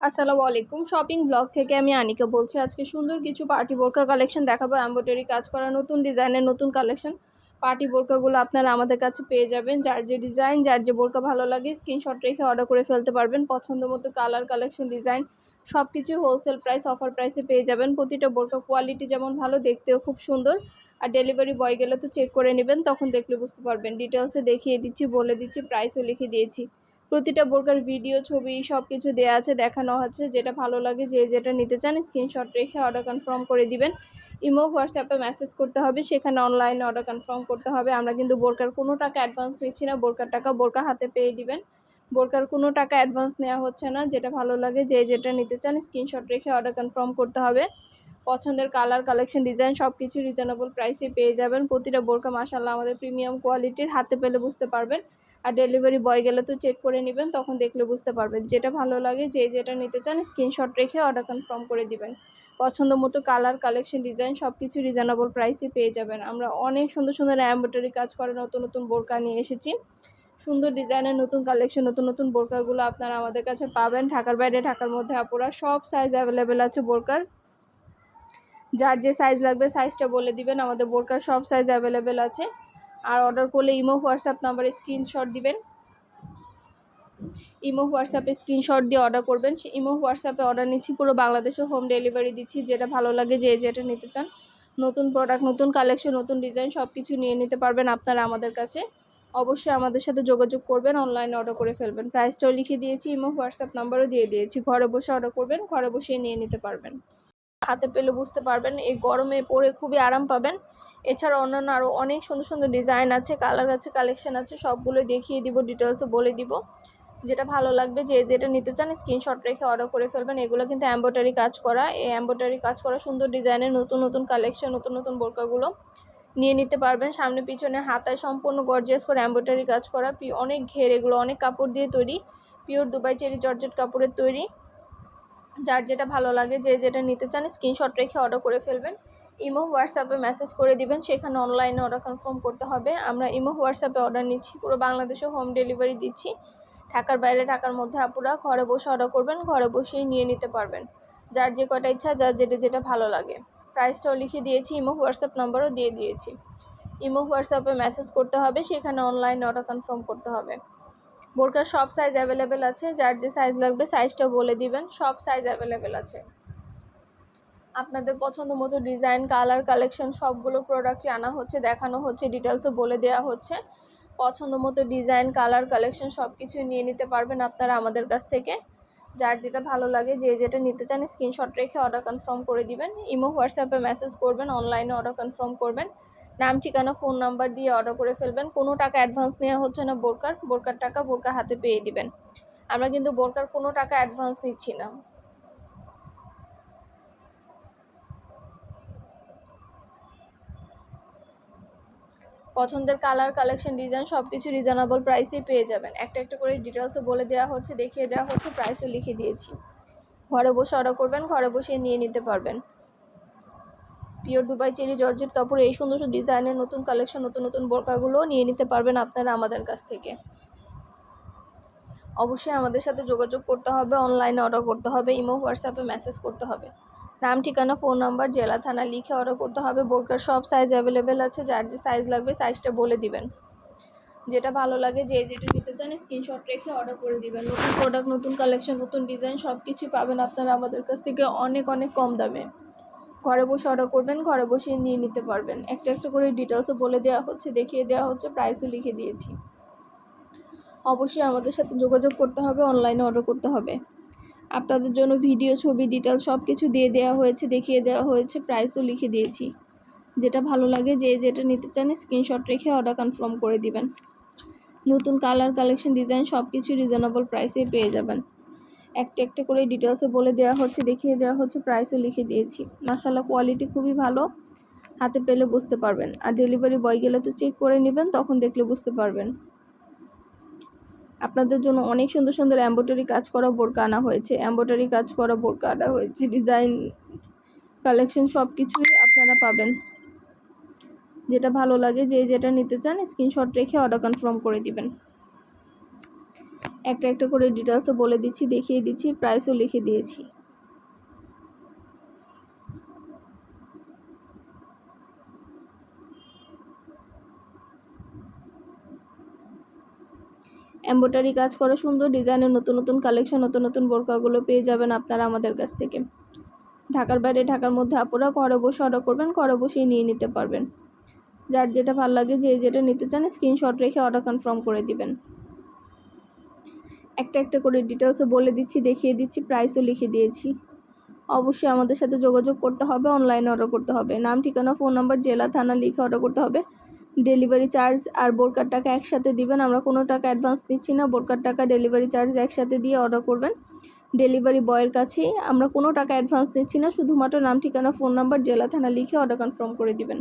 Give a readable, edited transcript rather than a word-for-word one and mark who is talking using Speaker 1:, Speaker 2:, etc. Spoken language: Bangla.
Speaker 1: আসসালামু আলাইকুম। শপিং ব্লগ থেকে আমি আনিকা বলছি। আজকে সুন্দর কিছু পার্টি বোরকা কালেকশন দেখাবো। এমব্রয়ডারি কাজ করা নতুন ডিজাইনের নতুন কালেকশন। পার্টি বোরকাগুলো আপনারা আমাদের কাছে পেয়ে যাবেন। যার যে ডিজাইন, যার যে বোরকা ভালো লাগে স্ক্রিনশট রেখে অর্ডার করে ফেলতে পারবেন। পছন্দ মতো কালার, কালেকশন, ডিজাইন সব কিছু হোলসেল প্রাইস, অফার প্রাইসে পেয়ে যাবেন। প্রতিটা বোরকা কোয়ালিটি যেমন ভালো, দেখতেও খুব সুন্দর। আর ডেলিভারি বয় গেলে তো চেক করে নেবেন, তখন দেখলে বুঝতে পারবেন। ডিটেলসে দেখিয়ে দিচ্ছি, বলে দিচ্ছি, প্রাইসও লিখে দিয়েছি। প্রতিটা বোরকার ভিডিও, ছবি সব কিছু দেওয়া আছে, দেখানো আছে। যেটা ভালো লাগে, যে যেটা নিতে চান স্ক্রিনশট রেখে অর্ডার কনফার্ম করে দিবেন। ইমো, হোয়াটসঅ্যাপে মেসেজ করতে হবে, সেখানে অনলাইনে অর্ডার কনফার্ম করতে হবে। আমরা কিন্তু বোরকার কোনো টাকা অ্যাডভান্স নিচ্ছি না। বোরকার টাকা বোরকা হাতে পেয়ে দিবেন। বোরকার কোনো টাকা অ্যাডভান্স নেওয়া হচ্ছে না। যেটা ভালো লাগে, যে যেটা নিতে চান স্ক্রিনশট রেখে অর্ডার কনফার্ম করতে হবে। পছন্দের কালার, কালেকশন, ডিজাইন সব কিছু রিজনেবল প্রাইসে পেয়ে যাবেন। প্রতিটা বোরকা মাশাআল্লাহ আমাদের প্রিমিয়াম কোয়ালিটির, হাতে পেলে বুঝতে পারবেন। আর ডেলিভারি বয় গেলে তো চেক করে নেবেন, তখন দেখলে বুঝতে পারবেন। যেটা ভালো লাগে, যে যেটা নিতে চান স্ক্রিনশট রেখে অর্ডার কনফার্ম করে দিবেন। পছন্দ মতো কালার, কালেকশন, ডিজাইন সব কিছু রিজনেবল প্রাইসে পেয়ে যাবেন। আমরা অনেক সুন্দর সুন্দর এমব্রয়ডারি কাজ করে নতুন নতুন বোরকা নিয়ে এসেছি। সুন্দর ডিজাইনের নতুন কালেকশন, নতুন নতুন বোরকাগুলো আপনারা আমাদের কাছে পাবেন। ঢাকার বাইরে, ঢাকার মধ্যে আপুরা সব সাইজ অ্যাভেলেবেল আছে বোরকার। যার যে সাইজ লাগবে সাইজটা বলে দিবেন, আমাদের বোরকার সব সাইজ অ্যাভেলেবেল আছে। আর অর্ডার করলে ইমো, হোয়াটসঅ্যাপ নাম্বারে স্ক্রিনশট দিবেন। ইমো, হোয়াটসঅ্যাপে স্ক্রিনশট দিয়ে অর্ডার করবেন। ইমো, হোয়াটসঅ্যাপে অর্ডার নিচ্ছি, পুরো বাংলাদেশে হোম ডেলিভারি দিচ্ছি। যেটা ভালো লাগে, যে যেটা নিতে চান, নতুন প্রোডাক্ট, নতুন কালেকশন, নতুন ডিজাইন সব কিছু নিয়ে নিতে পারবেন আপনারা আমাদের কাছে। অবশ্যই আমাদের সাথে যোগাযোগ করবেন, অনলাইনে অর্ডার করে ফেলবেন। প্রাইসটাও লিখে দিয়েছি, ইমো, হোয়াটসঅ্যাপ নাম্বারও দিয়ে দিয়েছি। ঘরে বসে অর্ডার করবেন, ঘরে বসে নিয়ে নিতে পারবেন। হাতে পেলে বুঝতে পারবেন। এই গরমে পরে খুবই আরাম পাবেন। এছাড়া অন্যান্য আরও অনেক সুন্দর সুন্দর ডিজাইন আছে, কালার আছে, কালেকশন আছে, সবগুলো দেখিয়ে দিব, ডিটেলসে বলে দিব। যেটা ভালো লাগবে, যে যেটা নিতে চান স্ক্রিনশট রেখে অর্ডার করে ফেলবেন। এগুলো কিন্তু এমব্রয়ডারি কাজ করা, এই এমব্রয়ডারি কাজ করা সুন্দর ডিজাইনের নতুন নতুন কালেকশন, নতুন নতুন বোরকাগুলো নিয়ে নিতে পারবেন। সামনে পিছনে হাতায় সম্পূর্ণ গর্জিয়াস করে এমব্রয়ডারি কাজ করা, অনেক ঘের, এগুলো অনেক কাপড় দিয়ে তৈরি, পিওর দুবাই চেরি জর্জেট কাপড়ের তৈরি। যার যেটা ভালো লাগে, যে যেটা নিতে চান স্ক্রিনশট রেখে অর্ডার করে ফেলবেন। ইমো, হোয়াটসঅ্যাপে মেসেজ করে দিবেন, সেখানে অনলাইনে অর্ডার কনফার্ম করতে হবে। আমরা ইমো, হোয়াটসঅ্যাপে অর্ডার নিচ্ছি, পুরো বাংলাদেশে হোম ডেলিভারি দিচ্ছি। ঢাকার বাইরে, ঢাকার মধ্যে আপুরা ঘরে বসে অর্ডার করবেন, ঘরে বসেই নিয়ে নিতে পারবেন। যার যে কটা ইচ্ছা, যার যেটা যেটা ভালো লাগে। প্রাইসটাও লিখে দিয়েছি, ইমো, হোয়াটসঅ্যাপ নাম্বারও দিয়ে দিয়েছি। ইমো, হোয়াটসঅ্যাপে মেসেজ করতে হবে, সেখানে অনলাইনে অর্ডার কনফার্ম করতে হবে। বোরকার সব সাইজ অ্যাভেলেবেল আছে। যার যে সাইজ লাগবে সাইজটা বলে দিবেন, সব সাইজ অ্যাভেলেবেল আছে। আপনাদের পছন্দ মতো ডিজাইন, কালার, কালেকশন সবগুলো প্রোডাক্টই আনা হচ্ছে, দেখানো হচ্ছে, ডিটেলসও বলে দেওয়া হচ্ছে। পছন্দ মতো ডিজাইন, কালার, কালেকশন সব কিছুই নিয়ে নিতে পারবেন আপনারা আমাদের কাছ থেকে। যার যেটা ভালো লাগে, যে যেটা নিতে চান স্ক্রিনশট রেখে অর্ডার কনফার্ম করে দিবেন। ইমো, হোয়াটসঅ্যাপে মেসেজ করবেন, অনলাইনে অর্ডার কনফার্ম করবেন। নাম, ঠিকানা, ফোন নাম্বার দিয়ে অর্ডার করে ফেলবেন। কোনো টাকা অ্যাডভান্স নেওয়া হচ্ছে না। বোরকার টাকা বোরকা হাতে পেয়ে দিবেন। আমরা কিন্তু বোরকার কোনো টাকা অ্যাডভান্স নিচ্ছি না। পছন্দের কালার, কালেকশন, ডিজাইন সব কিছু রিজনেবল প্রাইসেই পেয়ে যাবেন। একটা একটা করে ডিটেলসে বলে দেওয়া হচ্ছে, দেখিয়ে দেওয়া হচ্ছে, প্রাইসও লিখে দিয়েছি। ঘরে বসে অর্ডার করবেন, ঘরে বসে নিয়ে নিতে পারবেন। পিওর দুবাই চেরি জর্জেট কাপড়ে এই সুন্দর সুন্দর ডিজাইনের নতুন কালেকশন, নতুন নতুন বোরকাগুলো নিয়ে নিতে পারবেন আপনারা আমাদের কাছ থেকে। অবশ্যই আমাদের সাথে যোগাযোগ করতে হবে, অনলাইনে অর্ডার করতে হবে, ইমো, হোয়াটসঅ্যাপে মেসেজ করতে হবে। নাম, ঠিকানা, ফোন নাম্বার, জেলা, থানা লিখে অর্ডার করতে হবে। বোরকার সব সাইজ অ্যাভেলেবেল আছে। যার যে সাইজ লাগবে সাইজটা বলে দিবেন। যেটা ভালো লাগে, যে যেটা নিতে চান স্ক্রিনশট রেখে অর্ডার করে দিবেন। নতুন প্রোডাক্ট, নতুন কালেকশন, নতুন ডিজাইন সব কিছুই পাবেন আপনারা আমাদের কাছ থেকে অনেক অনেক কম দামে। ঘরে বসে অর্ডার করবেন, ঘরে বসে নিয়ে নিতে পারবেন। একটা একটা করে ডিটেলসও বলে দেওয়া হচ্ছে, দেখিয়ে দেওয়া হচ্ছে, প্রাইসও লিখে দিয়েছি। অবশ্যই আমাদের সাথে যোগাযোগ করতে হবে, অনলাইনে অর্ডার করতে হবে। আপনাদের জন্য ভিডিও, ছবি, ডিটেলস সব কিছু দিয়ে দেওয়া হয়েছে, দেখিয়ে দেওয়া হয়েছে, প্রাইসও লিখে দিয়েছি। যেটা ভালো লাগে, যে যেটা নিতে চান স্ক্রিনশট রেখে অর্ডার কনফার্ম করে দিবেন। নতুন কালার, কালেকশন, ডিজাইন সব কিছু রিজনেবল প্রাইসে পেয়ে যাবেন। একটা একটা করে ডিটেলসে বলে দেওয়া হচ্ছে, দেখিয়ে দেওয়া হচ্ছে, প্রাইসও লিখে দিয়েছি। মাশাআল্লাহ কোয়ালিটি খুবই ভালো, হাতে পেলে বুঝতে পারবেন। আর ডেলিভারি বয় গেলে তো চেক করে নেবেন, তখন দেখলে বুঝতে পারবেন। আপনাদের জন্য অনেক সুন্দর সুন্দর এমব্রয়ডারি কাজ করা বোরকা আনা হয়েছে, এমব্রয়ডারি কাজ করা বোরকা আনা হয়েছে। ডিজাইন, কালেকশন সব কিছুই আপনারা পাবেন। যেটা ভালো লাগে, যে যেটা নিতে চান স্ক্রিনশট রেখে অর্ডার কনফার্ম করে দিবেন। একটা একটা করে ডিটেলসও বলে দিচ্ছি, দেখিয়ে দিচ্ছি, প্রাইসও লিখে দিয়েছি। এমব্রয়ডারি কাজ করা সুন্দর ডিজাইনের নতুন নতুন কালেকশন, নতুন নতুন বোরকাগুলো পেয়ে যাবেন আপনারা আমাদের কাছ থেকে। ঢাকার বাইরে, ঢাকার মধ্যে আপুরা ঘরে বসে অর্ডার করবেন, ঘরে বসেই নিয়ে নিতে পারবেন। যার যেটা ভালো লাগে, যে যেটা নিতে চান স্ক্রিনশট রেখে অর্ডার কনফার্ম করে দিবেন। একটা একটা করে ডিটেলসও বলে দিচ্ছি, দেখিয়ে দিচ্ছি, প্রাইসও লিখে দিয়েছি। অবশ্যই আমাদের সাথে যোগাযোগ করতে হবে, অনলাইনে অর্ডার করতে হবে। নাম, ঠিকানা, ফোন নাম্বার, জেলা, থানা লিখে অর্ডার করতে হবে। ডেলিভারি চার্জ আর বোরকার টাকা একসাথে দিবেন। আমরা কোনো টাকা অ্যাডভান্স দিচ্ছি না, বোরকার টাকা ডেলিভারি চার্জ একসাথে দিয়ে অর্ডার করবেন। ডেলিভারি বয়ের কাছেই আমরা কোনো টাকা অ্যাডভান্স দিচ্ছি না, শুধুমাত্র নাম, ঠিকানা, ফোন নাম্বার, জেলা, থানা লিখে অর্ডার কনফার্ম করে দিবেন।